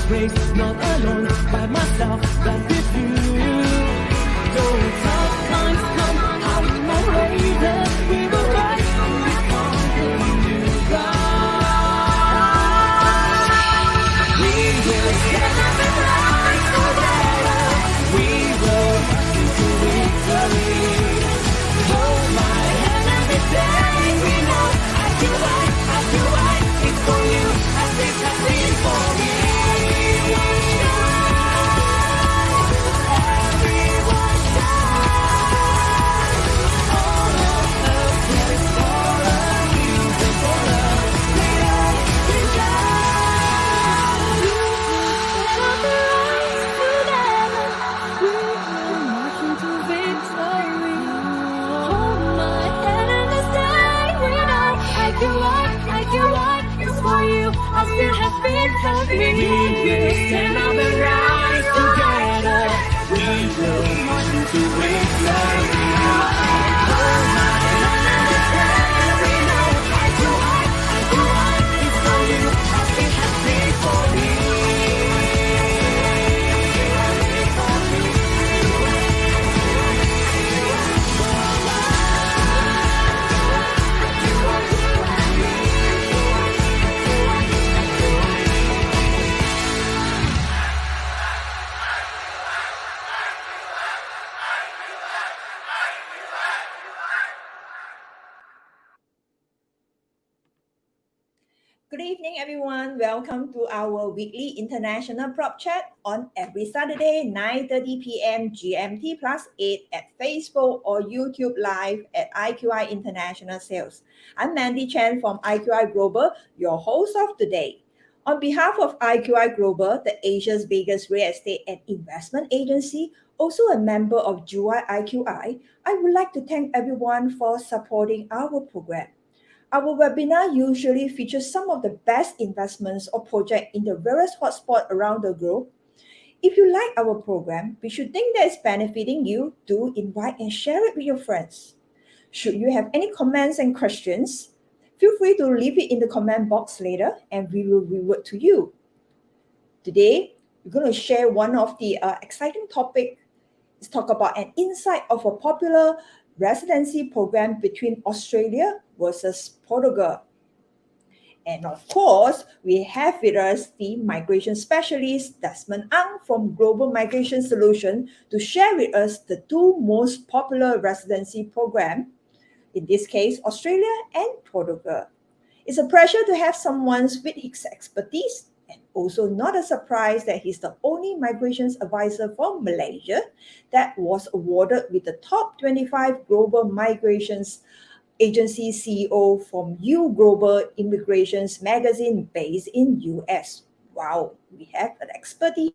race, not alone, by myself, but with you. Though tough times come, I'm no raiser. We will rise to become the new God. We will stand up and rise together. We will march into victory. Hold my hand every day. We know I feel right, it's for you, as it has been for me. Everyone shine. All of earth is for us, you and for us. Together we shine. We will march into victory. Hold my hand and stand. We know I feel right, it's for you, as it has been for me. We will stand up and rise together. We will march into victory. Hold my hand and stand. We know I feel right, it's for you, as it has been for me. Good evening, everyone. Welcome to our weekly international prop chat on every Saturday, 9:30 p.m. GMT +8 at Facebook or YouTube Live at IQI International Sales. I'm Mandy Chen from IQI Global, your host of today. On behalf of IQI Global, the Asia's biggest real estate and investment agency, also a member of JUI IQI, I would like to thank everyone for supporting our program. Our webinar usually features some of the best investments or projects in the various hotspots around the globe. If you like our program, we should think that it's benefiting you, do invite and share it with your friends. Should you have any comments and questions, feel free to leave it in the comment box later and we will revert to you. Today, we're going to share one of the exciting topics. Let's talk about an insight of a popular residency program between Australia versus Portugal. And of course, we have with us the migration specialist, Desmond Ang from Global Migration Solution, to share with us the two most popular residency programs, in this case, Australia and Portugal. It's a pleasure to have someone with his expertise, and also not a surprise that he's the only migrations advisor for Malaysia that was awarded with the top 25 global migrations agency CEO from U Global Immigrations magazine based in US. Wow, we have an expert here.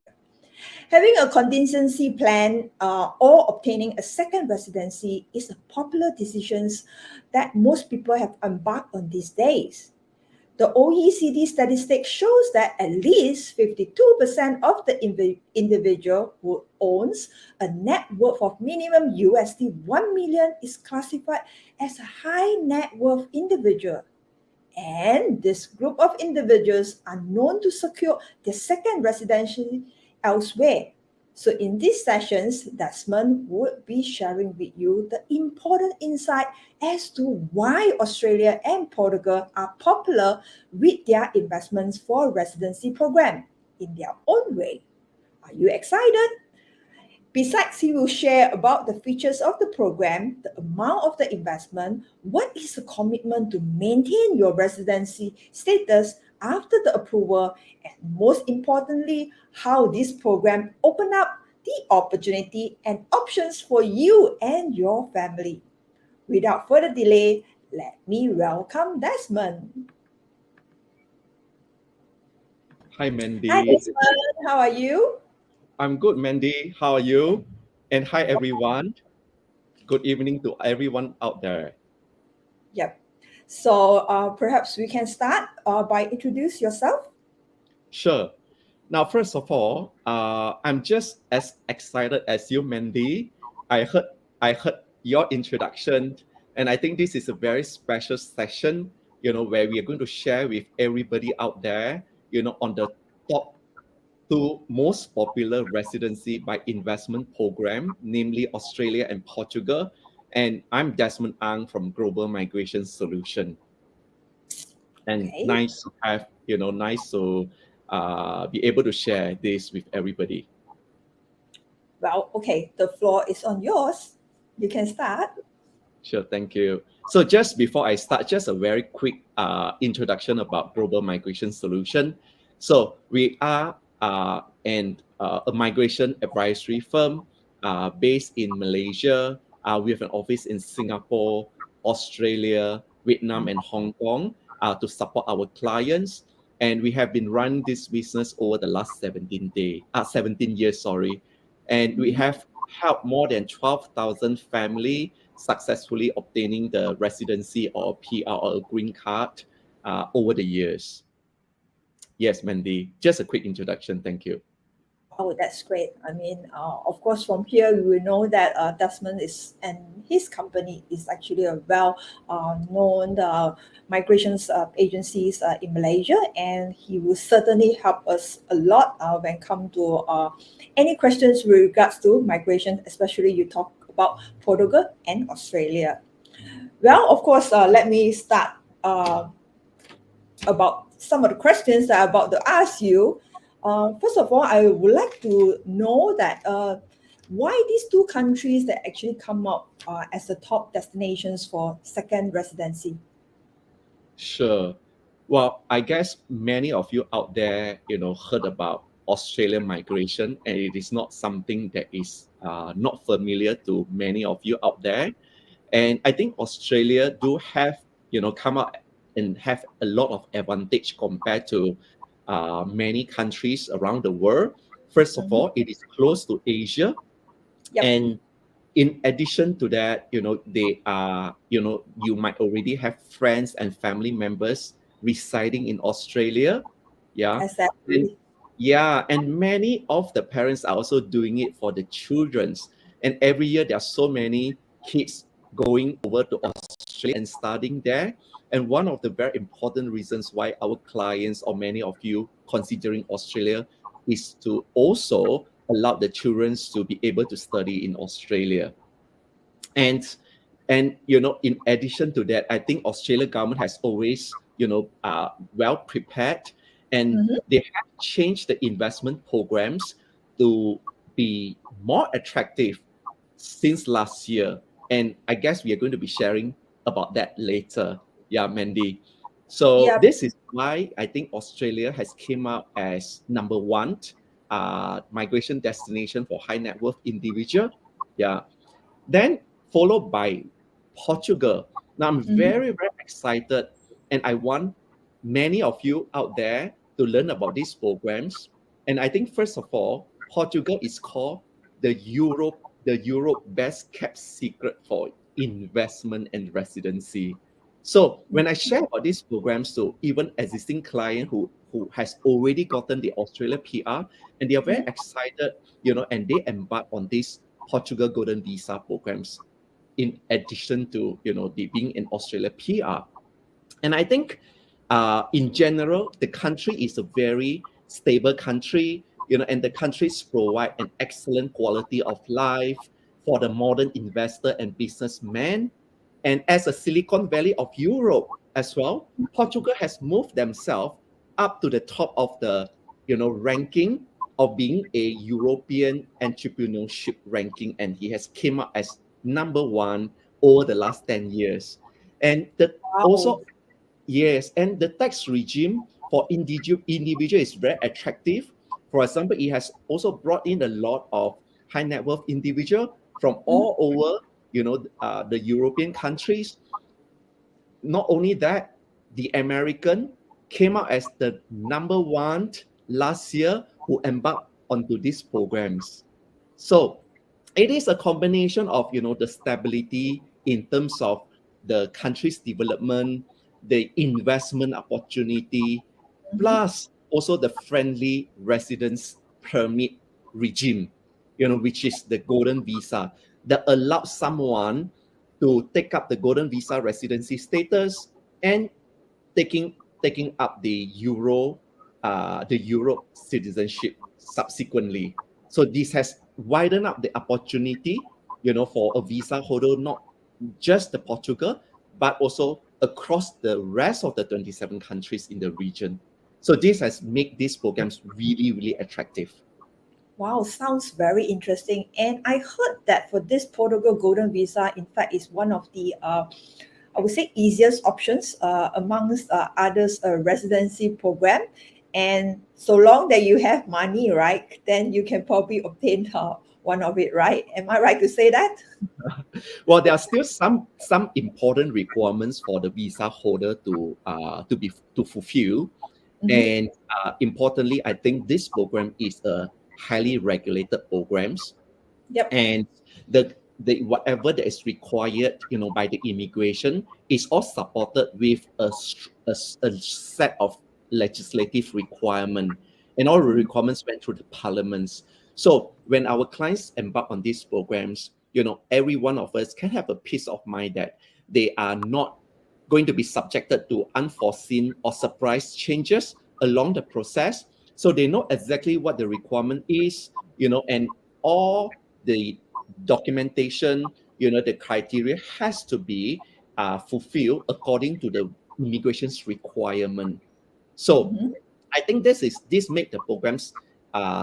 Having a contingency plan or obtaining a second residency is a popular decision that most people have embarked on these days. The OECD statistic shows that at least 52% of the individual who owns a net worth of minimum USD 1 million is classified as a high net worth individual. And this group of individuals are known to secure their second residency elsewhere. So in these sessions, Desmond would be sharing with you the important insight as to why Australia and Portugal are popular with their investments for residency program in their own way. Are you excited? Besides, he will share about the features of the program, the amount of the investment, what is the commitment to maintain your residency status after the approval, and most importantly, how this program open up the opportunity and options for you and your family. Without further delay, let me welcome Desmond. Hi, Mandy. Hi, Desmond. How are you? I'm good, Mandy. How are you? And hi, everyone. Good evening to everyone out there. Yep. So perhaps we can start by introduce yourself. Sure. Now, first of all, I'm just as excited as you, Mandy. I heard your introduction, and I think this is a very special session, where we are going to share with everybody out there, on the top two most popular residency by investment program, namely Australia and Portugal. And I'm Desmond Ang from Global Migration Solution. And Okay. nice to have, nice to be able to share this with everybody. Well, okay, the floor is on yours. You can start. Sure, thank you. So just before I start, just a very quick introduction about Global Migration Solution. So we are a migration advisory firm based in Malaysia. We have an office in Singapore, Australia, Vietnam, and Hong Kong to support our clients. And we have been running this business over the last 17 years, sorry. And we have helped more than 12,000 families successfully obtaining the residency or PR or a green card over the years. Yes, Mandy, just a quick introduction. Thank you. Oh, that's great. I mean, of course, from here, you will know that Desmond and his company is actually a well-known migrations agencies in Malaysia, and he will certainly help us a lot when come to any questions with regards to migration, especially you talk about Portugal and Australia. Well, of course, let me start about some of the questions that I'm about to ask you. First of all, I would like to know that why these two countries that actually come up as the top destinations for second residency? Sure. Well, I guess many of you out there, heard about Australian migration, and it is not something that is not familiar to many of you out there. And I think Australia do have, come out and have a lot of advantage compared to many countries around the world. First of all, it is close to Asia. Yep. And in addition to that, they are, you might already have friends and family members residing in Australia. Yeah. Exactly. And many of the parents are also doing it for the children's. And every year there are so many kids going over to Australia and studying there. And one of the very important reasons why our clients or many of you considering Australia is to also allow the children to be able to study in Australia. And in addition to that, I think Australian government has always well prepared, and they have changed the investment programs to be more attractive since last year. And I guess we are going to be sharing about that later. Yeah, Mandy. So Yep. this is why I think Australia has came out as number one migration destination for high net worth individual. Yeah. Then followed by Portugal. Now I'm very, very excited, and I want many of you out there to learn about these programs. And I think first of all, Portugal is called the Europe best kept secret for investment and residency. So when I share about these programs to even existing client who has already gotten the Australia PR, and they are very excited, and they embark on this Portugal Golden Visa programs in addition to the being in Australia PR. And I think in general the country is a very stable country, and the countries provide an excellent quality of life for the modern investor and businessman. And as a Silicon Valley of Europe as well, Portugal has moved themselves up to the top of the ranking of being a European entrepreneurship ranking, and he has came up as number one over the last 10 years. And also, yes, and the tax regime for individual is very attractive. For example, it has also brought in a lot of high net worth individual from all over, the European countries. Not only that, the American came out as the number one last year who embarked onto these programs. So it is a combination of the stability in terms of the country's development, the investment opportunity, plus also the friendly residence permit regime, which is the golden visa that allows someone to take up the golden visa residency status and taking up the Europe citizenship subsequently. So this has widened up the opportunity, for a visa holder, not just the Portugal, but also across the rest of the 27 countries in the region. So this has made these programs really, really attractive. Wow, sounds very interesting. And I heard that for this Portugal Golden Visa, in fact, is one of the I would say easiest options amongst others residency program. And so long that you have money, right, then you can probably obtain one of it, right? Am I right to say that? Well, there are still some important requirements for the visa holder to fulfill. Mhm. And importantly, I think this program is a highly regulated programs, Yep. and the whatever that is required, by the immigration is all supported with a set of legislative requirement, and all the requirements went through the parliaments. So when our clients embark on these programs, every one of us can have a peace of mind that they are not going to be subjected to unforeseen or surprise changes along the process. So they know exactly what the requirement is, and all the documentation, the criteria has to be fulfilled according to the immigration's requirement. So Mhm. I think this made the programs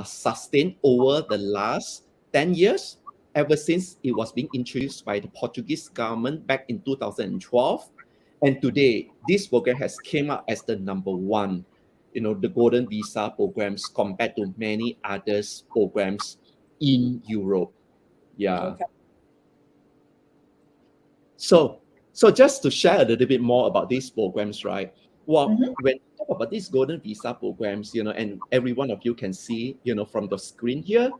sustain over the last 10 years, ever since it was being introduced by the Portuguese government back in 2012. And today, this program has came out as the number one, the Golden Visa programs compared to many others programs in Europe. Yeah. Okay. So just to share a little bit more about these programs, right? Well, Mhm. when we talk about these golden visa programs, and every one of you can see, from the screen here,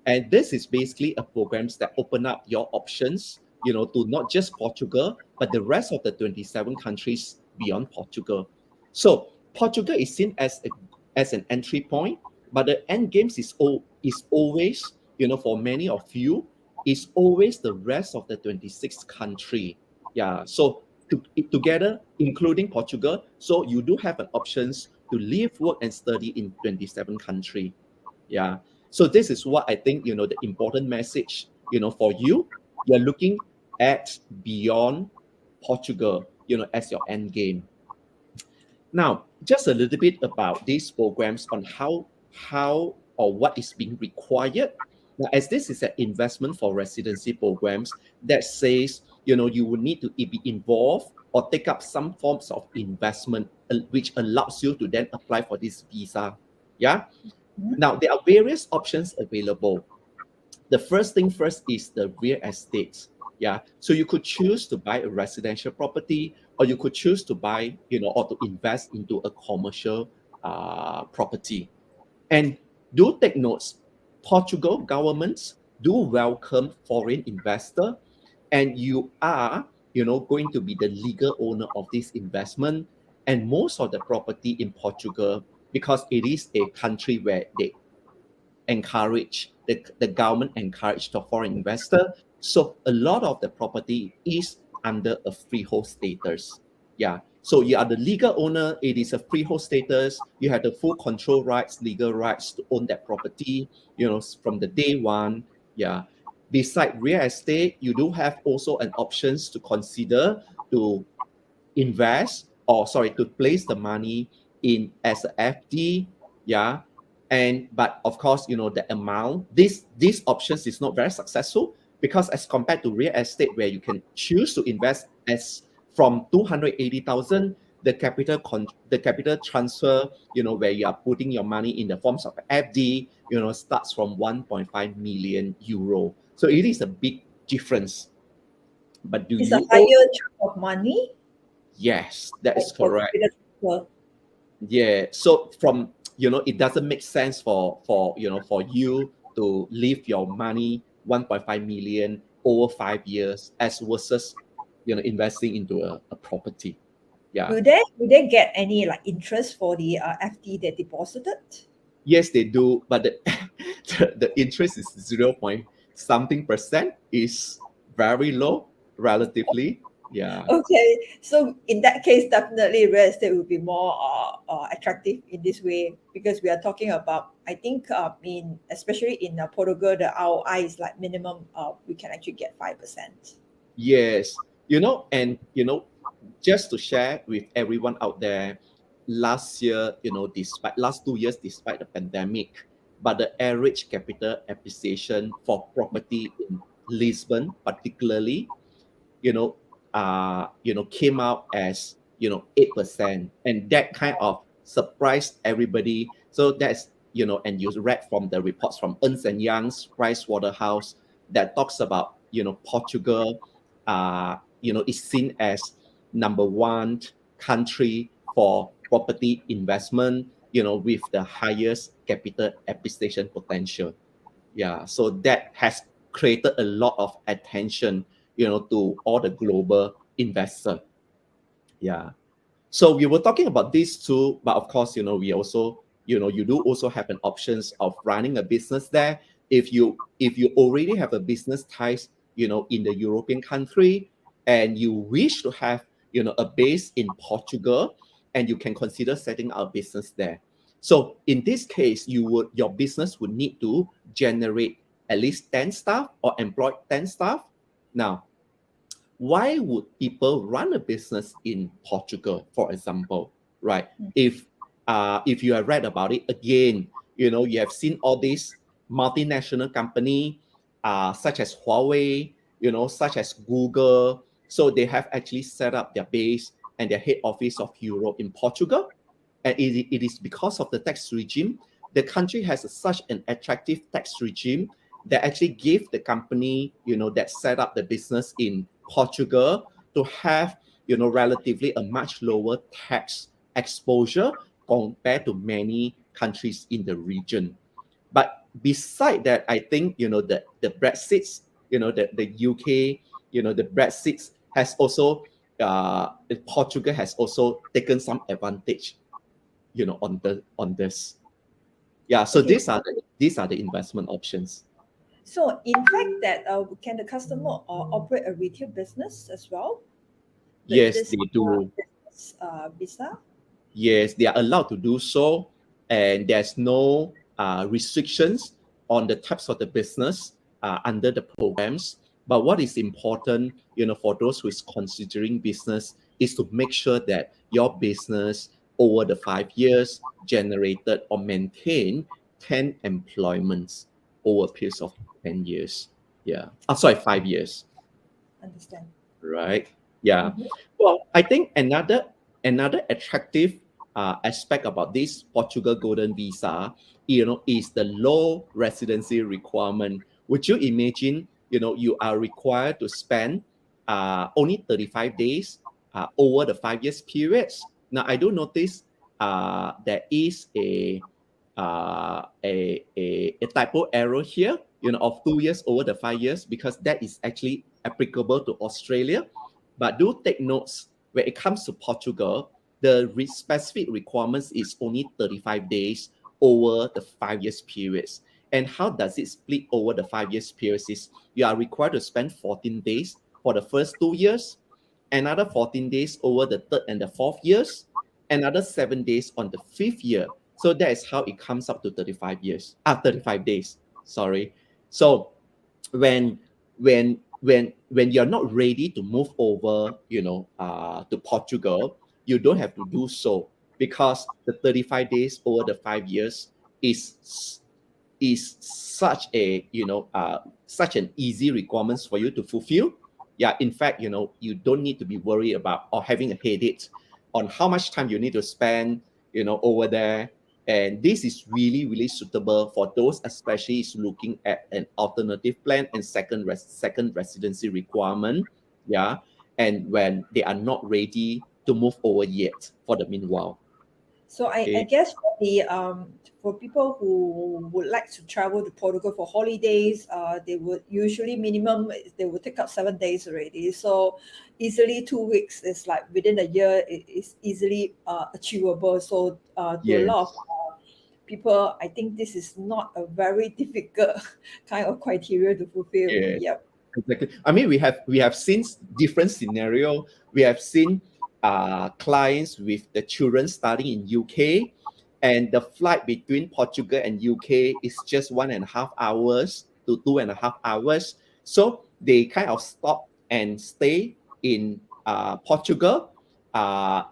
and this is basically a programs that open up your options, to not just Portugal, but the rest of the 27 countries beyond Portugal. So Portugal is seen as an entry point, but the end games is always, for many of you, is always the rest of the 26 country. Yeah. So together, including Portugal, so you do have an options to live, work, and study in 27 country. Yeah. So this is what I think, the important message, for you. You're looking at beyond Portugal, as your end game. Now, just a little bit about these programs on how or what is being required. Now, as this is an investment for residency programs, that says, you will need to be involved or take up some forms of investment, which allows you to then apply for this visa. Yeah. Mhm. Now, there are various options available. The first thing first is the real estate. Yeah. So you could choose to buy a residential property, or you could choose to buy, or to invest into a commercial property. And do take notes, Portugal governments do welcome foreign investor, and you are, going to be the legal owner of this investment. And most of the property in Portugal, because it is a country where they encourage the government encourage the foreign investor. So a lot of the property is under a freehold status. Yeah. So you are the legal owner. It is a freehold status. You have the full control rights, legal rights to own that property, from the day one. Yeah. Beside real estate, you do have also an options to consider to invest, or sorry, to place the money in as a FD. Yeah. And but of course, the amount, these options is not very successful, because as compared to real estate, where you can choose to invest as from 280,000, the capital transfer, where you are putting your money in the forms of FD, starts from 1.5 million euro. So it is a big difference. But do It's a you own? higher chunk of money Yes, that is for correct. capital transfer. Yeah. So from, it doesn't make sense for you to leave your money 1.5 million over 5 years as versus, investing into a property. Yeah. Will they get any like interest for the FD they deposited? Yes, they do, but the interest is 0 point something percent, is very low relatively. Yeah. Okay, so in that case, definitely real estate will be more attractive in this way because we are talking about, I think, in especially in Portugal, the ROI is like minimum. We can actually get 5%. Yes. And just to share with everyone out there, last year, despite last 2 years, despite the pandemic, but the average capital appreciation for property in Lisbon, particularly, you know, came out as 8%, and that kind of surprised everybody. So that's and you read from the reports from Ernst and Young's, Price Waterhouse, that talks about Portugal, is seen as number one country for property investment, with the highest capital appreciation potential. Yeah, so that has created a lot of attention, to all the global investors. Yeah. So we were talking about these two, but of course, we also, you do also have an options of running a business there. If you already have a business ties, in the European country, and you wish to have, a base in Portugal, and you can consider setting up a business there. So in this case, your business would need to generate at least 10 staff or employ 10 staff. Now, why would people run a business in Portugal, for example, right? If you have read about it again, you have seen all these multinational company, such as Huawei, such as Google. So they have actually set up their base and their head office of Europe in Portugal, and it is because of the tax regime. The country has such an attractive tax regime that actually give the company, that set up the business in Portugal to have, relatively a much lower tax exposure compared to many countries in the region. But beside that, I think, the Brexit, the UK, the Brexit has also, Portugal has also taken some advantage, on this. Yeah, so Okay, these are the investment options. so in fact, that can the customer operate a retail business as well with Yes, this they do. business visa? Yes, they are allowed to do so, and there's no restrictions on the types of the business under the programs. But what is important, for those who is considering business, is to make sure that your business over the 5 years generated or maintained 10 employments over a period of 10 years. Yeah. Oh, sorry, 5 years. Understand. Right? Yeah. Mhm. Well, I think another attractive aspect about this Portugal Golden Visa, is the low residency requirement. Would you imagine, you are required to spend only 35 days over the 5 years periods? Now, I do notice there is a typo error here, of 2 years over the 5 years, because that is actually applicable to Australia. But do take notes, when it comes to Portugal, the specific requirements is only 35 days over the 5 years periods. And how does it split over the 5 years periods? Is you are required to spend 14 days for the first 2 years, another 14 days over the third and the fourth years, another 7 days on the fifth year. So that is how it comes up to 35 days. Sorry. So when when you're not ready to move over, to Portugal, you don't have to do so, because the 35 days over the 5 years is is such a such an easy requirements for you to fulfill. Yeah, in fact, you don't need to be worried about or having a headache on how much time you need to spend, over there. And this is really, really suitable for those, especially is looking at an alternative plan and second residency requirement. Yeah, and when they are not ready to move over yet for the meanwhile. So I Okay. guess for the for people who would like to travel to Portugal for holidays, they would usually minimum they would take up 7 days already. So easily 2 weeks is like within a year it is easily achievable. So to a lot of Yes. people, I think this is not a very difficult kind of criteria to fulfill. Yes. Yep. Exactly. I mean, we have seen different scenario. We have seen clients with the children studying in UK, and the flight between Portugal and UK is just 1.5 hours to 2.5 hours. So they kind of stop and stay in Portugal,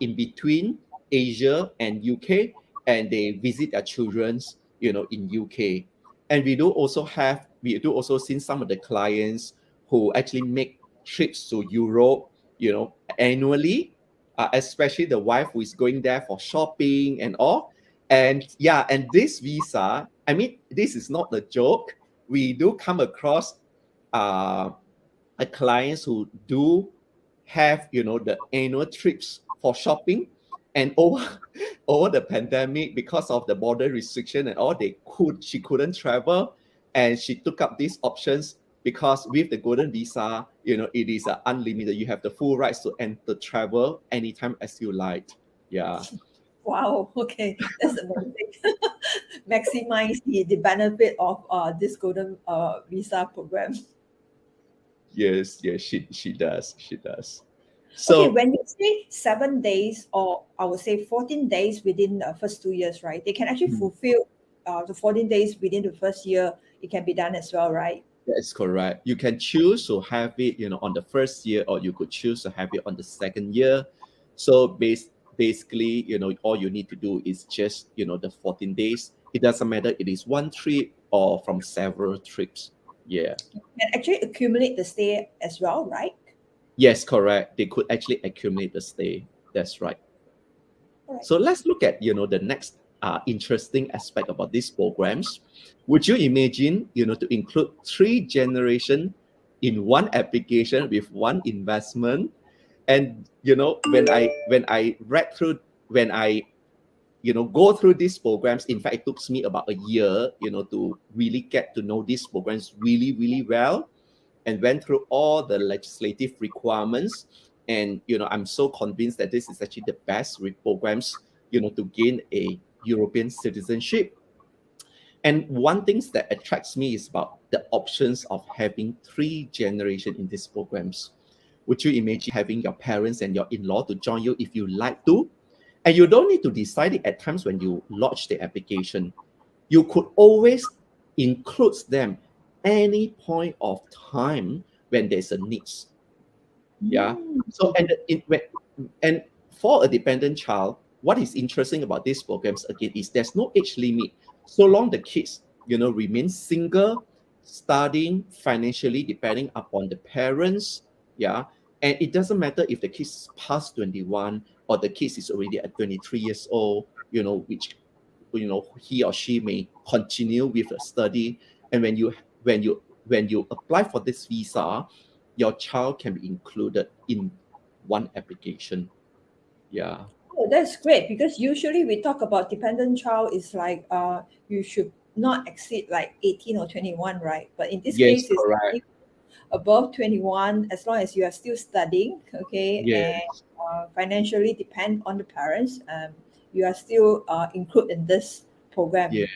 in between Asia and UK, and they visit their children's, in UK. And we do also see some of the clients who actually make trips to Europe, annually, especially the wife who is going there for shopping and all. And yeah, and this visa, I mean, this is not a joke. We do come across clients who do have, the annual trips for shopping, and over over the pandemic, because of the border restriction and all, she couldn't travel, and she took up these options because with the golden visa, it is unlimited. You have the full rights to enter travel anytime as you like. Yeah. Wow, okay, that's amazing. Maximize the benefit of this golden visa program. Yes, she does. She does. Okay, So when you say 7 days, or I would say 14 days within the first 2 years, right? They can actually fulfill the 14 days within the first year. It can be done as well, right? that's correct. You can choose to have it, on the first year, or you could choose to have it on the second year. So basically, all you need to do is just, the 14 days. It doesn't matter it is one trip or from several trips. Yeah. And actually accumulate the stay as well, right? Yes, correct. They could actually accumulate the stay. That's right. All right. So let's look at, the next interesting aspect about these programs. Would you imagine, to include 3 generations in one application with one investment? And when I read through, when I go through these programs, in fact, it took me about a year, to really get to know these programs really, really well, and went through all the legislative requirements. And I'm so convinced that this is actually the best programs, to gain a European citizenship. And one thing that attracts me is about the options of having 3 generations in these programs. Would you imagine having your parents and your in-law to join you if you like to? And you don't need to decide it at times when you lodge the application. You could always include them any point of time when there's a need. Yeah. So and for a dependent child, what is interesting about these programs again is there's no age limit. So long the kids, remain single, studying, financially depending upon the parents. Yeah. And it doesn't matter if the kids past 21 or the kids is already at 23 years old, which he or she may continue with the study. And when you apply for this visa, your child can be included in one application. Yeah. Oh, that's great, because usually we talk about dependent child is like you should not exceed like 18 or 21, right? But in this Yes, case, it's correct. above 21, as long as you are still studying, okay, Yes. and financially depend on the parents, you are still included in this program. Yeah.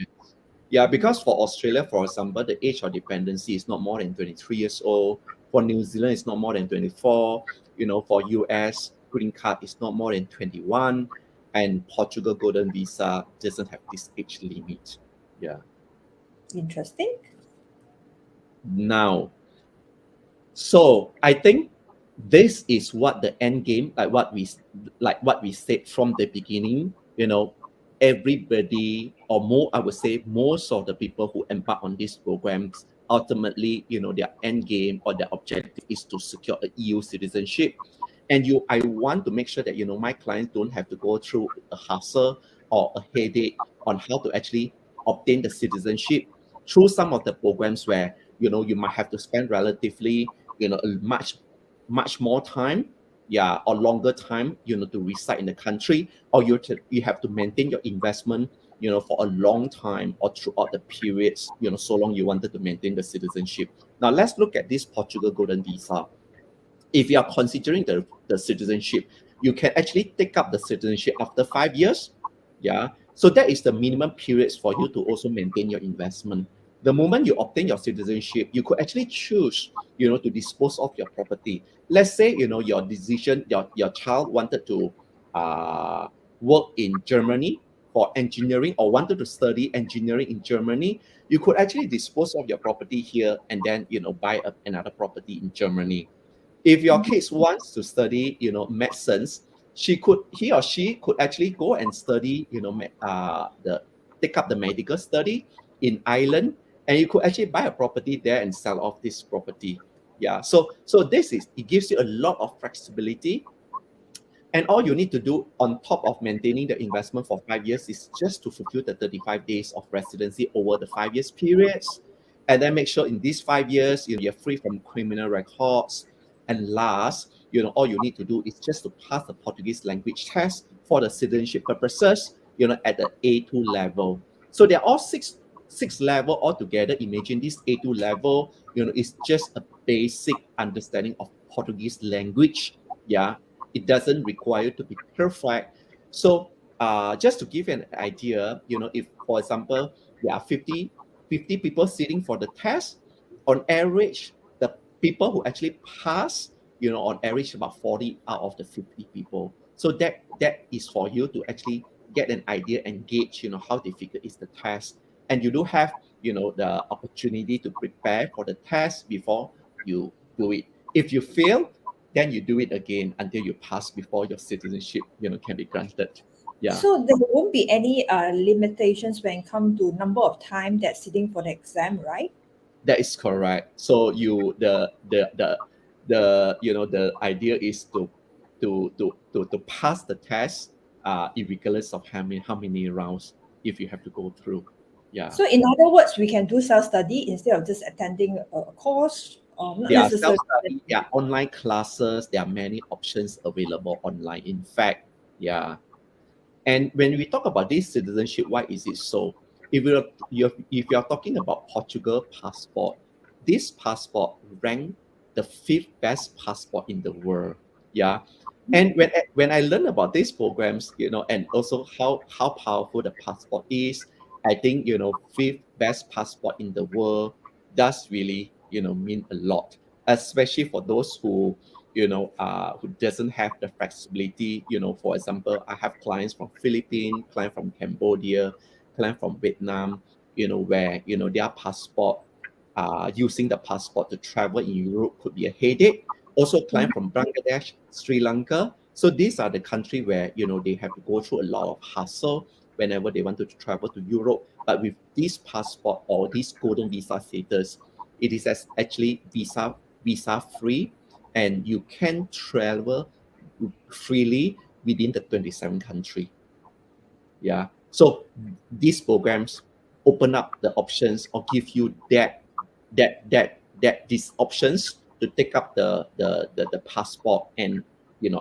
Yeah, because for Australia, for example, the age of dependency is not more than 23 years old. For New Zealand, it's not more than 24. For US, green card is not more than 21. And Portugal Golden Visa doesn't have this age limit. Yeah. Interesting. Now, so I think this is what the end game, like what we said from the beginning. Everybody, or more, I would say most of the people who embark on these programs, ultimately, their end game or their objective is to secure a EU citizenship. And I want to make sure that my clients don't have to go through a hassle or a headache on how to actually obtain the citizenship through some of the programs where you might have to spend relatively a much more time, yeah, or longer time, to reside in the country, or you have to maintain your investment, for a long time or throughout the periods, so long you wanted to maintain the citizenship. Now let's look at this Portugal Golden Visa. If you are considering the citizenship, you can actually take up the citizenship after 5 years. Yeah. So that is the minimum periods for you to also maintain your investment. the moment you obtain your citizenship, you could actually choose, to dispose of your property. Let's say, your decision, your child wanted to work in Germany for engineering or wanted to study engineering in Germany, you could actually dispose of your property here and then, buy another property in Germany. If your kids wants to study, medicines, he or she could actually go and study, take up the medical study in Ireland, and you could actually buy a property there and sell off this property. Yeah. So it gives you a lot of flexibility. And all you need to do on top of maintaining the investment for 5 years is just to fulfill the 35 days of residency over the 5 years periods. And then make sure in these 5 years, you're free from criminal records. And last, all you need to do is just to pass the Portuguese language test for the citizenship purposes, at the A2 level. So they're all six level altogether. Imagine this A2 level, is just a basic understanding of Portuguese language. Yeah. It doesn't require to be perfect. So just to give you an idea, if, for example, there are 50 people sitting for the test, on average, the people who actually pass, on average about 40 out of the 50 people. So that is for you to actually get an idea and gauge, how difficult is the test. And you do have, the opportunity to prepare for the test before you do it. If you fail, then you do it again until you pass before your citizenship, can be granted. Yeah. So there won't be any limitations when it comes to number of time that's sitting for the exam, right? That is correct. So the idea is to pass the test, regardless of how many rounds if you have to go through. Yeah. So in other words, we can do self-study instead of just attending a course. Not There are necessarily. self-study, there are online classes, there are many options available online. In fact, yeah. And when we talk about this citizenship, why is it so? If you're talking about Portugal passport, this passport ranked the 5th best passport in the world. Yeah. And when I learned about these programs, and also how powerful the passport is, I think 5th best passport in the world does really mean a lot, especially for those who who doesn't have the flexibility. For example, I have clients from Philippines, clients from Cambodia, clients from Vietnam, where their passport, using the passport to travel in Europe could be a headache. Also clients from Bangladesh, Sri Lanka. So these are the countries where they have to go through a lot of hassle whenever they want to travel to Europe. But with this passport or this golden visa status, it is actually visa free, and you can travel freely within the 27 country. Yeah. So these programs open up the options or give you these options to take up the passport and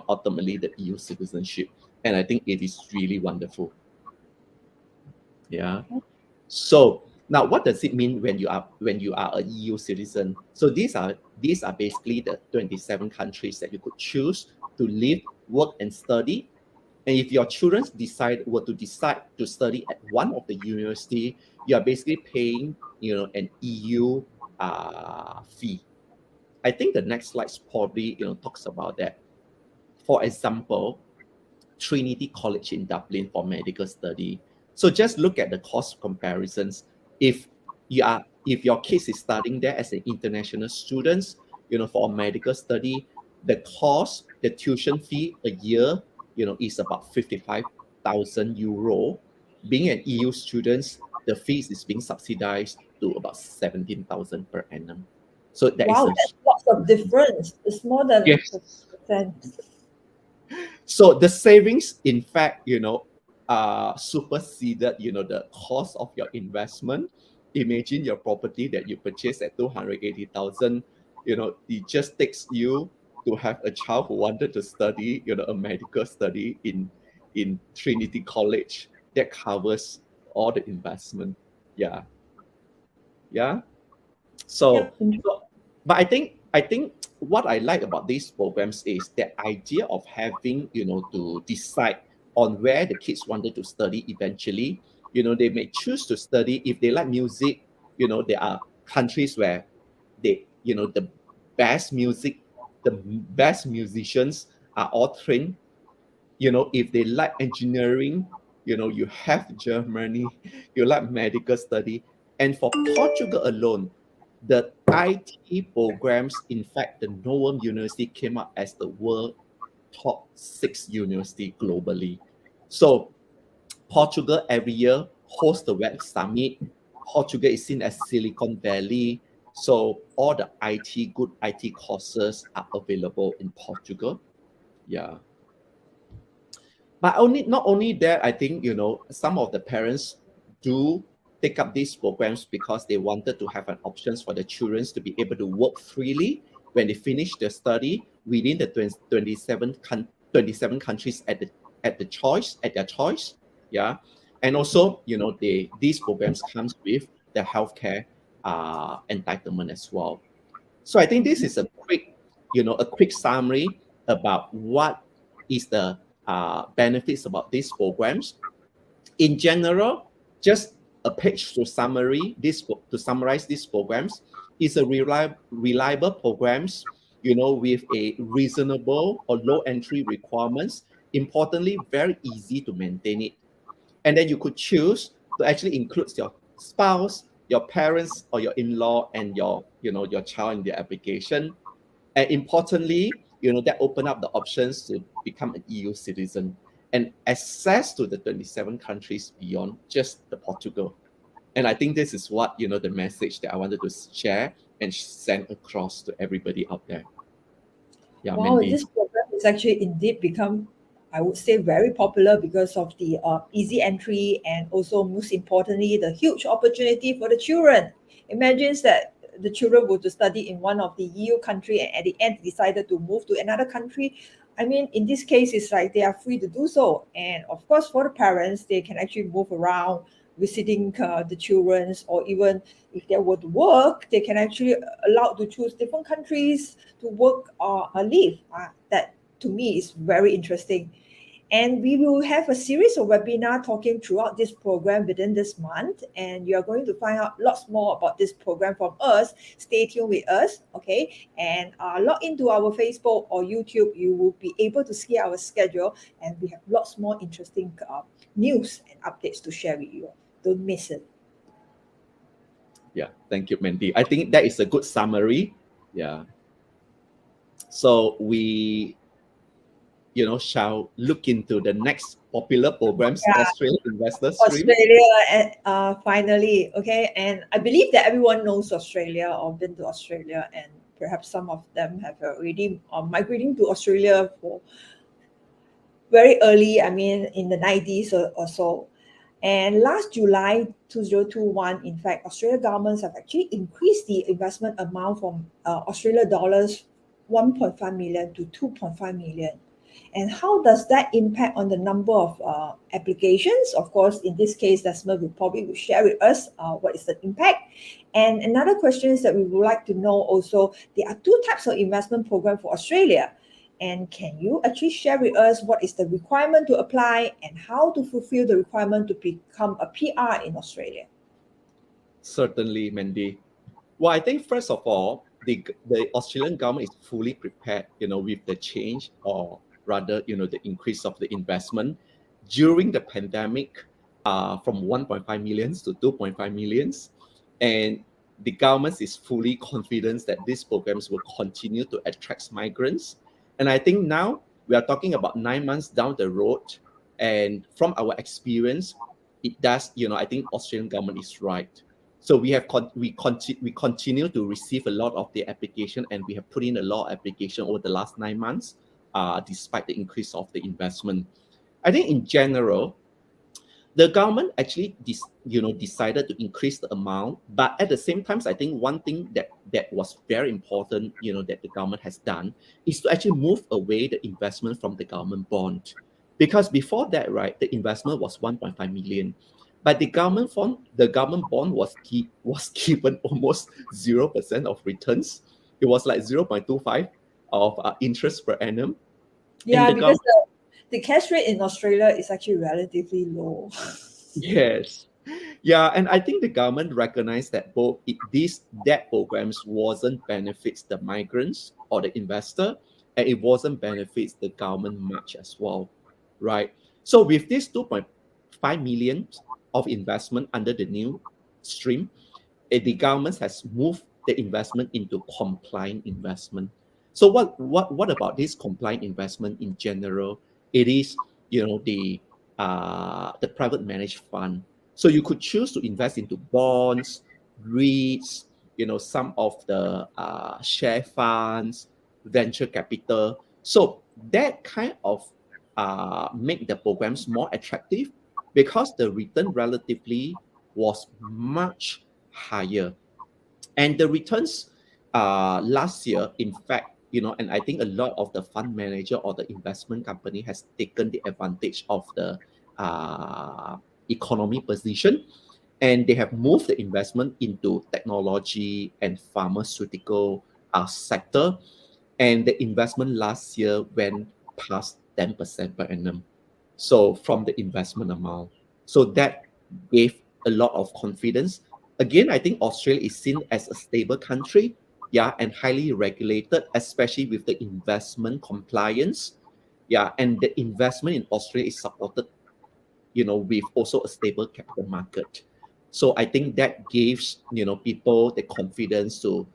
ultimately the EU citizenship. And I think it is really wonderful. Yeah. So now, what does it mean when you are a EU citizen? So these are basically the 27 countries that you could choose to live, work, and study. And if your children were to decide to study at one of the university, you are basically paying an EU fee. I think the next slide probably talks about that. For example, Trinity College in Dublin for medical study. So just look at the cost comparisons. If your case is studying there as an international student, for a medical study, the tuition fee a year, is about 55,000 euro. Being an EU student, the fees is being subsidized to about 17,000 per annum. So That's lots of difference. It's more than yes. 50%. So the savings, in fact, superseded, the cost of your investment. Imagine your property that you purchased at 280,000. It just takes you to have a child who wanted to study, a medical study in Trinity College. That covers all the investment. Yeah. Yeah. So, but I think what I like about these programs is the idea of having, to decide on where the kids wanted to study eventually. They may choose to study if they like music, there are countries where the best musicians are all trained. If they like engineering, you have Germany, you like medical study. And for Portugal alone, the IT programs, in fact, the Noam University came up as the world top 6 university globally. So Portugal every year hosts the Web Summit. Portugal is seen as Silicon Valley. So all the good IT courses are available in Portugal. Yeah. But not only that, I think, some of the parents do take up these programs because they wanted to have an options for the children to be able to work freely when they finish their study within the 27 countries at their choice. Yeah. And also, these programs comes with the healthcare entitlement as well. So I think this is a quick summary about what is the benefits about these programs. In general, just a page to summarize these programs is a reliable programs, with a reasonable or low entry requirements. Importantly, very easy to maintain it. And then you could choose to actually include your spouse, your parents, or your in-law, and your child in the application. And importantly, that open up the options to become an EU citizen and access to the 27 countries beyond just the Portugal. And I think this is what, the message that I wanted to share and send across to everybody out there. Yeah, Wow, Mandy. this program is actually indeed become, I would say, very popular because of the easy entry and also, most importantly, the huge opportunity for the children. Imagine that the children were to study in one of the EU country and at the end decided to move to another country. I mean, in this case, it's like they are free to do so. And of course, for the parents, they can actually move around visiting the children's, or even if they were to work, they can actually allowed to choose different countries to work or live. That to me is very interesting. And we will have a series of webinar talking throughout this program within this month. And you are going to find out lots more about this program from us. Stay tuned with us, okay? And log into our Facebook or YouTube. You will be able to see our schedule. And we have lots more interesting news and updates to share with you. Don't miss it. Yeah, thank you, Mandy. I think that is a good summary. Yeah. So we shall look into the next popular programs, Yeah. Australian Investor Stream. Australia, finally, okay? And I believe that everyone knows Australia or been to Australia, and perhaps some of them have already migrating to Australia for very early, I mean, in the 90s or so. And last July 2021, in fact, Australian governments have actually increased the investment amount from Australia dollars 1.5 million to 2.5 million. And how does that impact on the number of applications? Of course, in this case, Desmond will share with us what is the impact. And another question is that we would like to know also, there are two types of investment program for Australia. And can you actually share with us what is the requirement to apply and how to fulfill the requirement to become a PR in Australia? Certainly, Mandy. Well, I think first of all, the Australian government is fully prepared, with the change, or rather, the increase of the investment during the pandemic, from 1.5 million to 2.5 million. And the government is fully confident that these programs will continue to attract migrants. And I think now we are talking about 9 months down the road. And from our experience, it does, I think Australian government is right. So we continue to receive a lot of the application, and we have put in a lot of application over the last 9 months, despite the increase of the investment. I think in general, the government actually decided to increase the amount, but at the same time, I think one thing that was very important, that the government has done is to actually move away the investment from the government bond, because before that, right, the investment was 1.5 million. But the government bond was given almost 0% of returns. It was like 0.25 of interest per annum. Yeah, And because the cash rate in Australia is actually relatively low. yes, Yeah, and I think the government recognized that these debt programs wasn't benefits the migrants or the investor, and it wasn't benefits the government much as well, right? So with this 2.5 million of investment under the new stream, the government has moved the investment into compliant investment. So what about this compliant investment in general? It is, the private managed fund. So you could choose to invest into bonds, REITs, some of the share funds, venture capital. So that kind of make the programs more attractive because the return relatively was much higher. And the returns last year, in fact, and I think a lot of the fund manager or the investment company has taken the advantage of the economy position, and they have moved the investment into technology and pharmaceutical sector. And the investment last year went past 10% per annum. So from the investment amount. So that gave a lot of confidence. Again, I think Australia is seen as a stable country, yeah, and highly regulated, especially with the investment compliance. Yeah, and the investment in Australia is supported, with also a stable capital market. So I think that gives, people the confidence to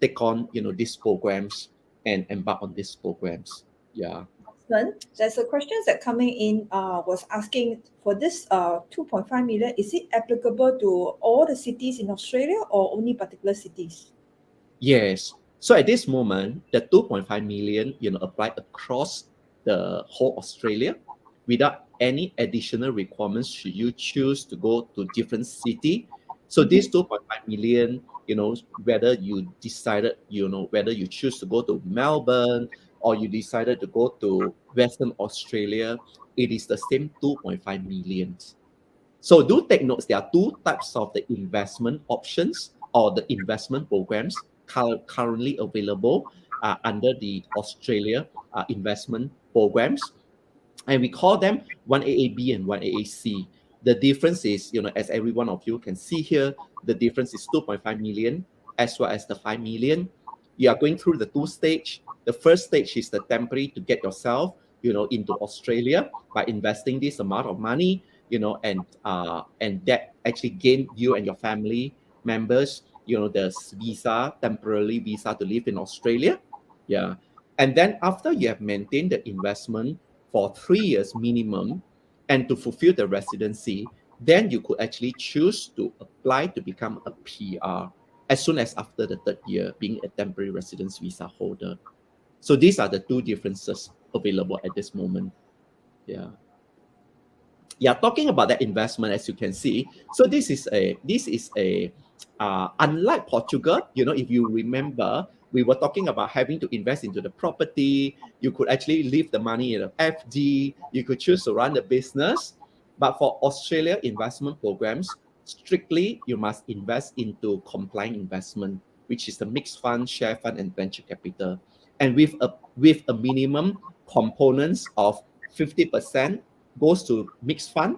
take on, these programs and embark on these programs. Yeah. There's a question that coming in was asking for this 2.5 million, is it applicable to all the cities in Australia or only particular cities? Yes. So at this moment, the 2.5 million, apply across the whole Australia without any additional requirements should you choose to go to different city. So this 2.5 million, whether you decided, whether you choose to go to Melbourne or you decided to go to Western Australia, it is the same 2.5 million. So do take notes, there are two types of the investment options or the investment programs currently available under the Australia investment programs. And we call them 1AAB and 1AAC. The difference is, as every one of you can see here, the difference is 2.5 million as well as the 5 million. You are going through the two stage. The first stage is the temporary to get yourself, into Australia by investing this amount of money, and that actually gain you and your family members, the temporary visa to live in Australia. Yeah. And then after you have maintained the investment for 3 years minimum and to fulfill the residency, then you could actually choose to apply to become a PR as soon as after the third year, being a temporary residence visa holder. So these are the two differences available at this moment. Yeah. Yeah, talking about that investment, as you can see, so this is a unlike Portugal, if you remember, we were talking about having to invest into the property. You could actually leave the money in an FD. You could choose to run the business. But for Australia investment programs, strictly you must invest into compliant investment, which is the mixed fund, share fund, and venture capital, and with a minimum components of 50% goes to mixed fund,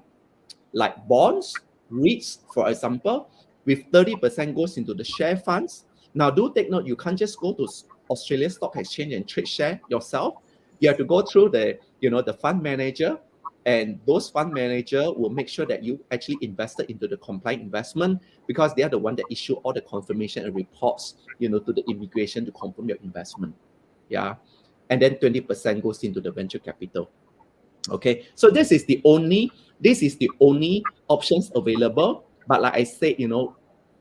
like bonds, REITs, for example, with 30% goes into the share funds. Now, do take note, you can't just go to Australian Stock Exchange and trade share yourself. You have to go through the fund manager, and those fund manager will make sure that you actually invested into the compliant investment because they are the one that issue all the confirmation and reports, to the immigration to confirm your investment. Yeah. And then 20% goes into the venture capital. Okay, so this is the only options available. But like I said,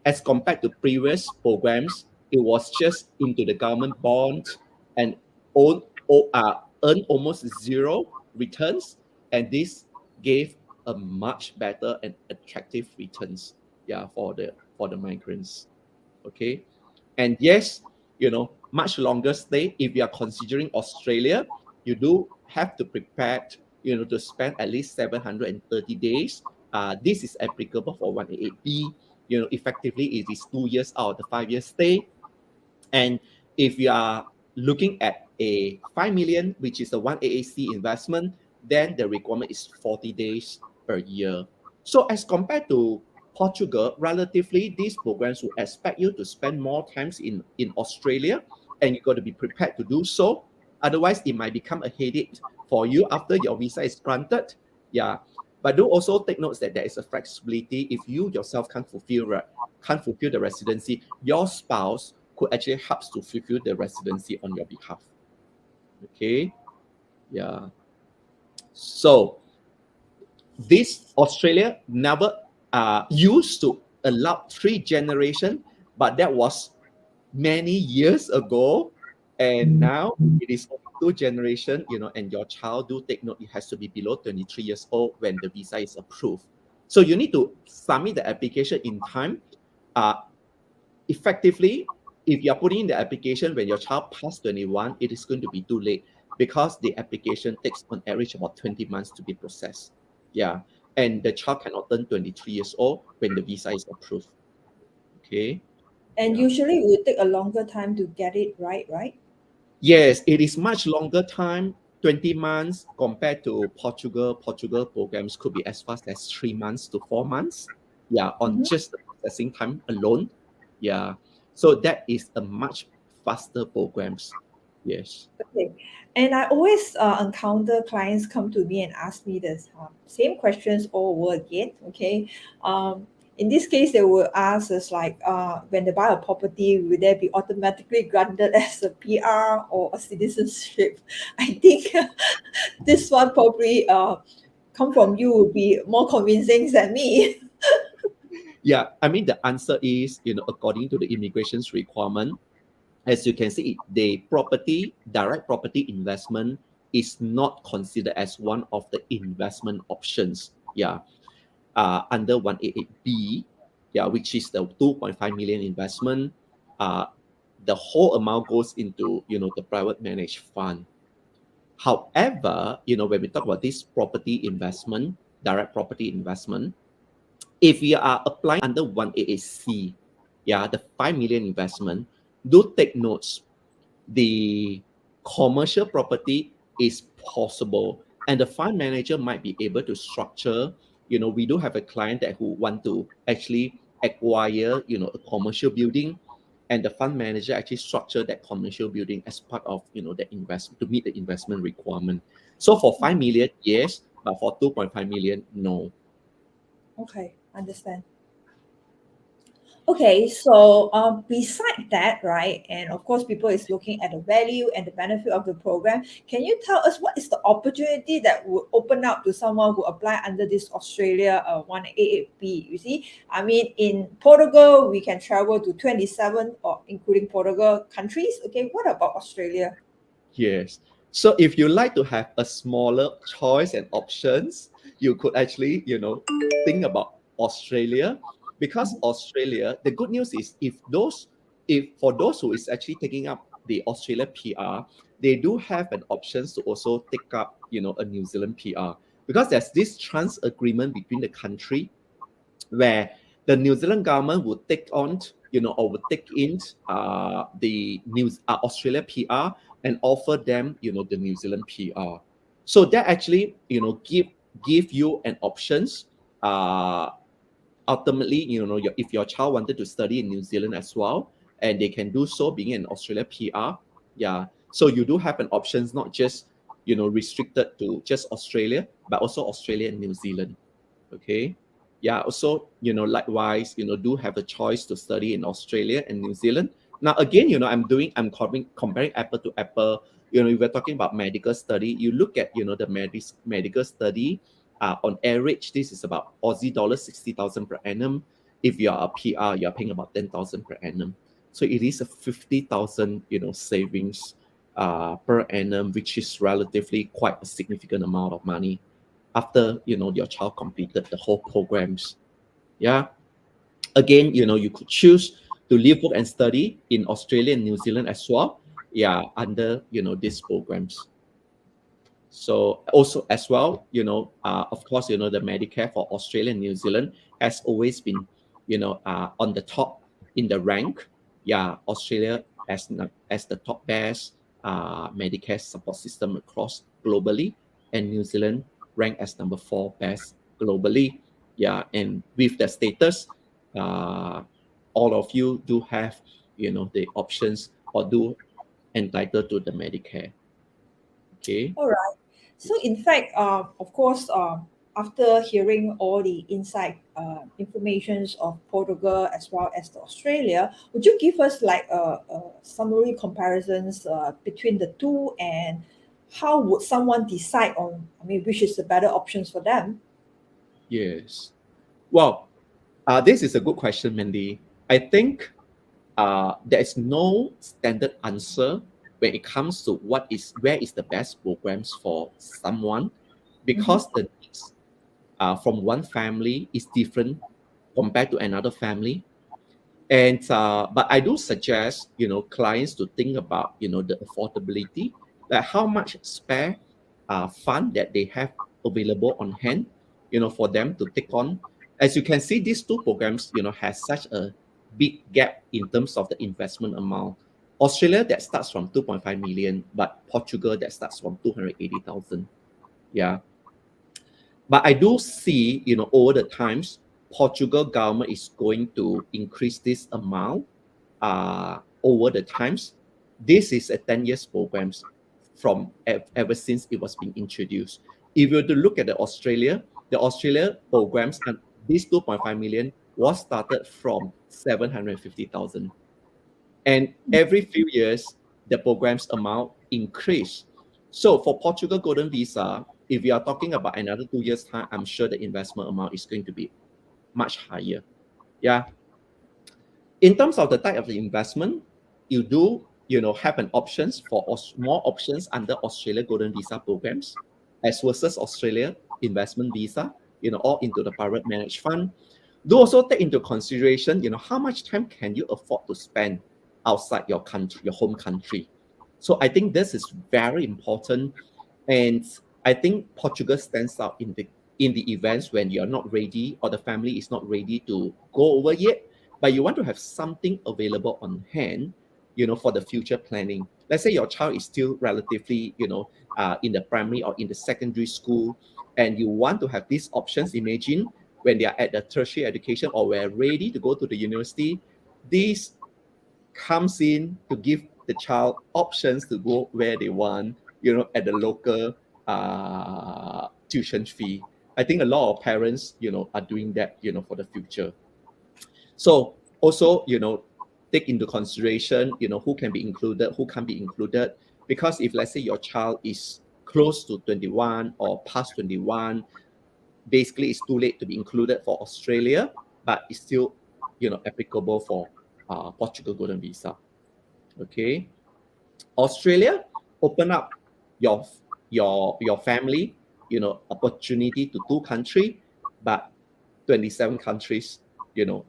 as compared to previous programs, it was just into the government bonds and earn almost zero returns, and this gave a much better and attractive returns, yeah, for the migrants. Okay, and yes, much longer stay. If you are considering Australia, you do have to prepare, to spend at least 730 days. This is applicable for 188B. Effectively, it is 2 years out of the 5 year stay. And if you are looking at a 5 million, which is a 1AAC investment, then the requirement is 40 days per year. So as compared to Portugal, relatively, these programs will expect you to spend more times in Australia, and you got to be prepared to do so. Otherwise, it might become a headache for you after your visa is granted. Yeah. But do also take notes that there is a flexibility. If you yourself can't fulfill the residency, your spouse could actually help to fulfill the residency on your behalf. Okay. Yeah. So this Australia never used to allow 3 generations, but that was many years ago, and now it is only 2 generations, and your child, do take note, it has to be below 23 years old when the visa is approved. So you need to submit the application in time. Effectively, if you're putting in the application when your child past 21, it is going to be too late because the application takes on average about 20 months to be processed. Yeah. And the child cannot turn 23 years old when the visa is approved. Okay. And Yeah. usually it will take a longer time to get it right? Yes, it is much longer time, 20 months compared to Portugal. Portugal programs could be as fast as 3 months to 4 months. Yeah, on just the processing time alone. Yeah. So that is a much faster programs. Yes. Okay. And I always encounter clients come to me and ask me this same questions all over again. Okay. In this case, they will ask us like, when they buy a property, will they be automatically granted as a PR or a citizenship? I think this one probably come from you will be more convincing than me. Yeah, I mean, the answer is, according to the immigration's requirement, as you can see, the direct property investment is not considered as one of the investment options. Yeah. Under 188B, yeah, which is the 2.5 million investment. The whole amount goes into, the private managed fund. However, when we talk about this property investment, direct property investment, if you are applying under 188C, yeah, the 5 million investment, do take notes. The commercial property is possible, and the fund manager might be able to structure. We do have a client that who want to actually acquire, a commercial building, and the fund manager actually structure that commercial building as part of, the investment to meet the investment requirement. So for 5 million, yes, but for 2.5 million, no. Okay, understand. Okay, so beside that, right, and of course, people is looking at the value and the benefit of the program. Can you tell us what is the opportunity that would open up to someone who apply under this Australia 188B? You see, I mean, in Portugal, we can travel to 27 or including Portugal countries. Okay, what about Australia? Yes. So if you like to have a smaller choice and options, you could actually, think about Australia, because Australia, the good news is if for those who is actually taking up the Australia PR, they do have an options to also take up, a New Zealand PR, because there's this trans agreement between the country where the New Zealand government would take on, or would take in the Australia PR and offer them, the New Zealand PR. So that actually, give you an options. Ultimately, if your child wanted to study in New Zealand as well, and they can do so being an Australia PR. Yeah. So you do have an options, not just, restricted to just Australia, but also Australia and New Zealand. Okay. Yeah. Also, likewise, do have a choice to study in Australia and New Zealand. Now, again, I'm comparing apple to apple. If we're talking about medical study, you look at, the medical study, on average, this is about Aussie dollars 60,000 per annum. If you are a PR, you're paying about 10,000 per annum. So it is a 50,000, savings per annum, which is relatively quite a significant amount of money after, your child completed the whole programs. Yeah. Again, you could choose to live, work, and study in Australia and New Zealand as well. Yeah, under, these programs. So also as well, of course, the Medicare for Australia and New Zealand has always been, on the top in the rank. Yeah, Australia as the top best Medicare support system across globally, and New Zealand ranked as number 4 best globally. Yeah, and with the status, all of you do have, the options or do entitled to the Medicare. Okay. All right. So, in fact, of course, after hearing all the inside informations of Portugal as well as the Australia, would you give us like a summary comparisons between the two, and how would someone decide on, I mean, which is the better options for them? Yes. Well, this is a good question, Mandy. I think there is no standard answer when it comes to where is the best programs for someone, Mhm. because the needs from one family is different compared to another family. And but I do suggest, clients to think about, the affordability, like how much spare fund that they have available on hand, for them to take on. As you can see, these two programs, has such a big gap in terms of the investment amount. Australia that starts from 2.5 million, but Portugal that starts from 280,000. Yeah. But I do see, over the times, Portugal government is going to increase this amount over the times. This is a 10 years programs from ever since it was being introduced. If you were to look at the Australia programs, and this 2.5 million was started from 750,000. And every few years, the program's amount increase. So for Portugal Golden Visa, if you are talking about another 2 years' time, I'm sure the investment amount is going to be much higher. Yeah. In terms of the type of the investment, you do, have an options for more options under Australia Golden Visa programs, as versus Australia investment visa, all into the private managed fund. Do also take into consideration, how much time can you afford to spend outside your country, your home country. So I think this is very important, and I think Portugal stands out in the events when you're not ready or the family is not ready to go over yet, but you want to have something available on hand, for the future planning. Let's say your child is still relatively, in the primary or in the secondary school, and you want to have these options. Imagine when they are at the tertiary education or we're ready to go to the university, these comes in to give the child options to go where they want, at the local tuition fee. I think a lot of parents, are doing that, for the future. So also, take into consideration, who can be included, who can't be included. Because if let's say your child is close to 21 or past 21, basically it's too late to be included for Australia, but it's still, applicable for Portugal Golden Visa. Okay. Australia, open up your family, opportunity to 2 countries, but 27 countries,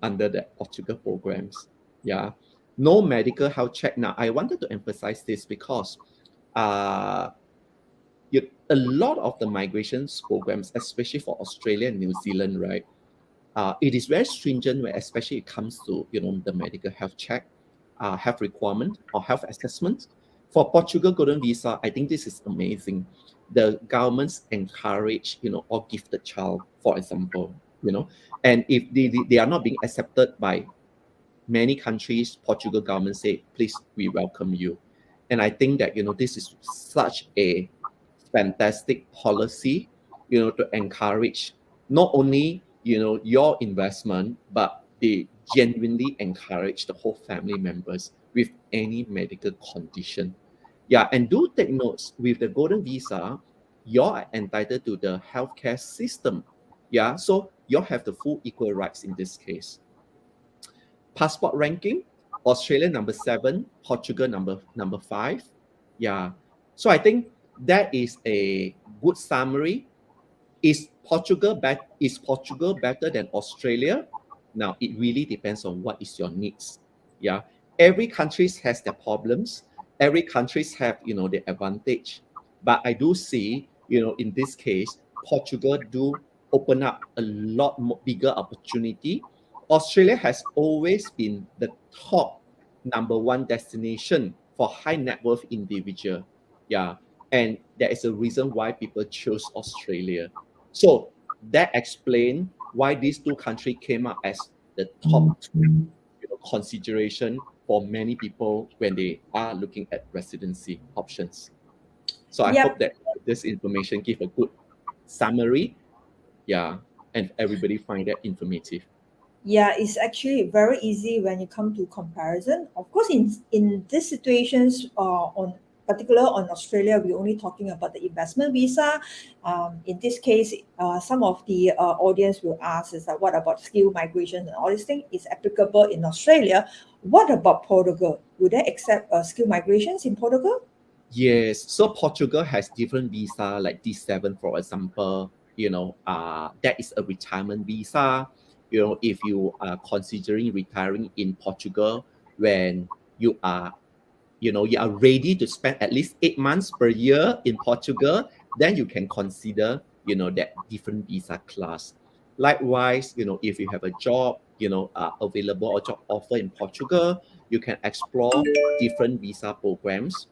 under the Portugal programs. Yeah. No medical health check. Now, I wanted to emphasize this because uh, a lot of the migrations programs, especially for Australia and New Zealand, right? It is very stringent, when especially it comes to, the medical health check, health requirement or health assessment. For Portugal Golden Visa, I think this is amazing. The governments encourage, or give the child, for example, and if they are not being accepted by many countries, Portugal government say, please, we welcome you. And I think that, this is such a fantastic policy, to encourage not only, your investment, but they genuinely encourage the whole family members with any medical condition. Yeah, and do take notes with the Golden Visa, you're entitled to the healthcare system. Yeah, so you have the full equal rights in this case. Passport ranking, Australia number 7, Portugal number 5. Yeah. So I think that is a good summary. Is Portugal better than Australia? Now it really depends on what is your needs. Yeah. Every country has their problems. Every country have, their advantage. But I do see, in this case, Portugal do open up a lot more bigger opportunity. Australia has always been the top number one destination for high net worth individual. Yeah. And there is a reason why people choose Australia. So that explains why these two countries came up as the top two, consideration for many people when they are looking at residency options. So I hope that this information give a good summary, and everybody find that informative. Yeah, it's actually very easy when you come to comparison. Of course, in these situations, on particular on Australia, we're only talking about the investment visa. In this case, some of the audience will ask is that what about skill migration and all these things is applicable in Australia? What about Portugal? Would they accept skill migrations in Portugal? Yes, so Portugal has different visa, like D7, for example. That is a retirement visa. If you are considering retiring in Portugal, when you are ready to spend at least 8 months per year in Portugal, then you can consider, that different visa class. Likewise, if you have a job, available or job offer in Portugal, you can explore different visa programs.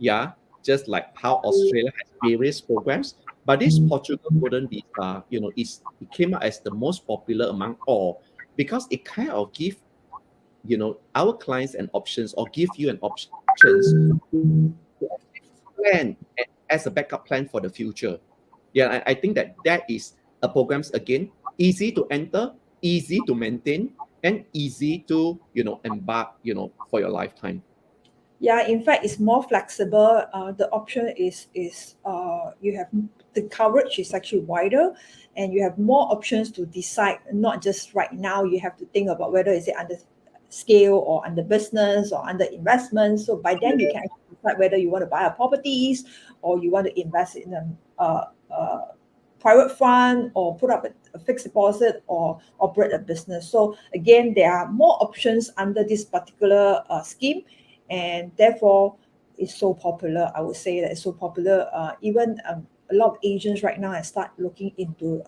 Yeah, just like how Australia has various programs. But this Portugal Golden Visa, it came out as the most popular among all because it kind of give, our clients an options or give you an options to plan as a backup plan for the future. Yeah, I think that is a programs again easy to enter, easy to maintain, and easy to embark for your lifetime. Yeah, in fact, it's more flexible. The option is you have the coverage is actually wider, and you have more options to decide. Not just right now, you have to think about whether is it under scale or under business or under investment. So by then, you can actually decide whether you want to buy a properties or you want to invest in a private fund or put up a fixed deposit or operate a business. So again, there are more options under this particular scheme, and therefore it's so popular. I would say that it's so popular. Even a lot of agents right now have start looking into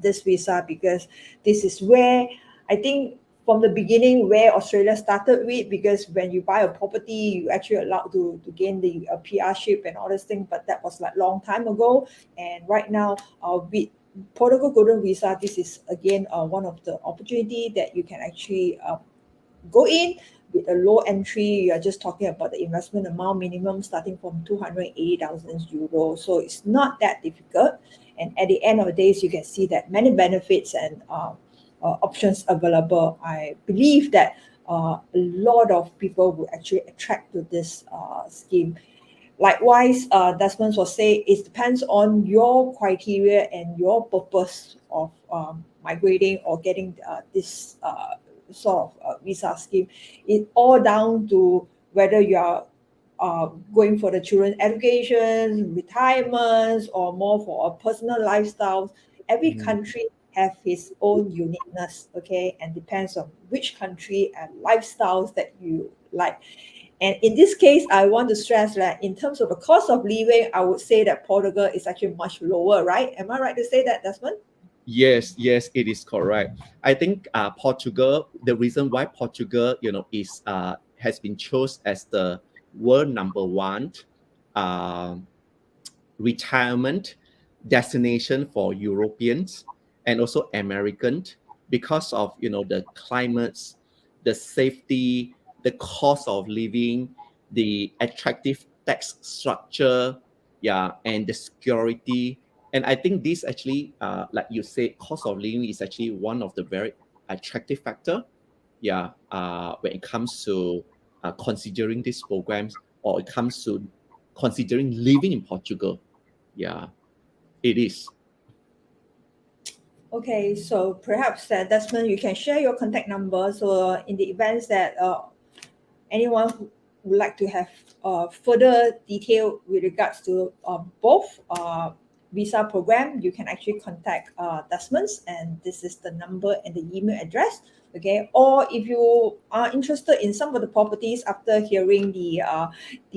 this visa because this is where I think from the beginning where Australia started with, because when you buy a property, you actually allowed to gain the PR-ship and all this thing, but that was like long time ago. And right now, with Portugal Golden Visa, this is again one of the opportunity that you can actually go in with a low entry. You are just talking about the investment amount minimum starting from 280,000 euros. So it's not that difficult. And at the end of the day, you can see that many benefits and options available. I believe that a lot of people will actually attract to this scheme. Likewise, Desmond will say it depends on your criteria and your purpose of migrating or getting this sort of visa scheme. It all down to whether you are going for the children education, retirements, or more for a personal lifestyle. Every country have its own uniqueness, okay, and depends on which country and lifestyles that you like. And in this case, I want to stress that in terms of the cost of living, I would say that Portugal is actually much lower, right? Am I right to say that, Desmond? Yes, it is correct. I think Portugal. The reason why Portugal, is has been chosen as the world number one retirement destination for Europeans and also Americans because of the climates, the safety, the cost of living, the attractive tax structure, and the security. And I think this actually, like you said, cost of living is actually one of the very attractive factor. When it comes to considering these programs, or it comes to considering living in Portugal. Yeah, it is. Okay, so perhaps Desmond, you can share your contact number. So in the events that anyone who would like to have further detail with regards to both visa program, you can actually contact Desmond's, and this is the number and the email address. Okay, or if you are interested in some of the properties after hearing the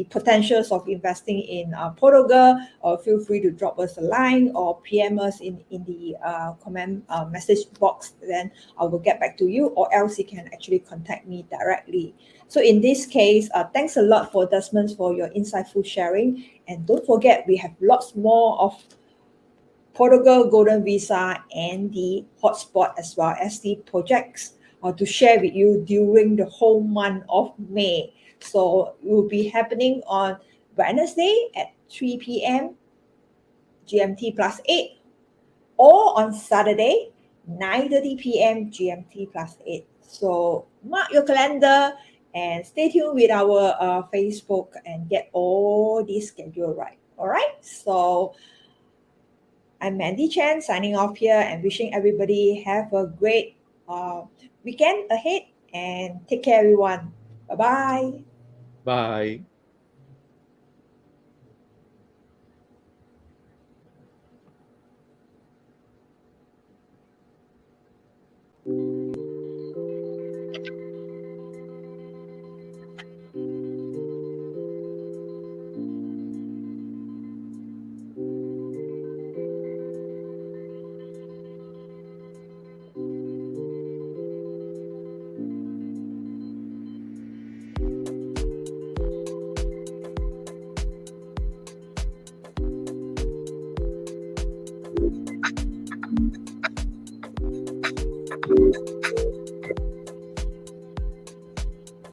potentials of investing in Portugal, feel free to drop us a line or PM us in the comment message box. Then I will get back to you, or else you can actually contact me directly. So in this case, thanks a lot for Desmond for your insightful sharing. And don't forget, we have lots more of Portugal Golden Visa and the hotspot as well as the projects to share with you during the whole month of May. So it will be happening on Wednesday at 3 p.m. GMT plus 8 or on Saturday 9:30 p.m. GMT plus 8. So mark your calendar and stay tuned with our Facebook and get all these schedule right. All right. So I'm Mandy Chen signing off here and wishing everybody have a great weekend ahead and take care everyone. Bye bye. Bye.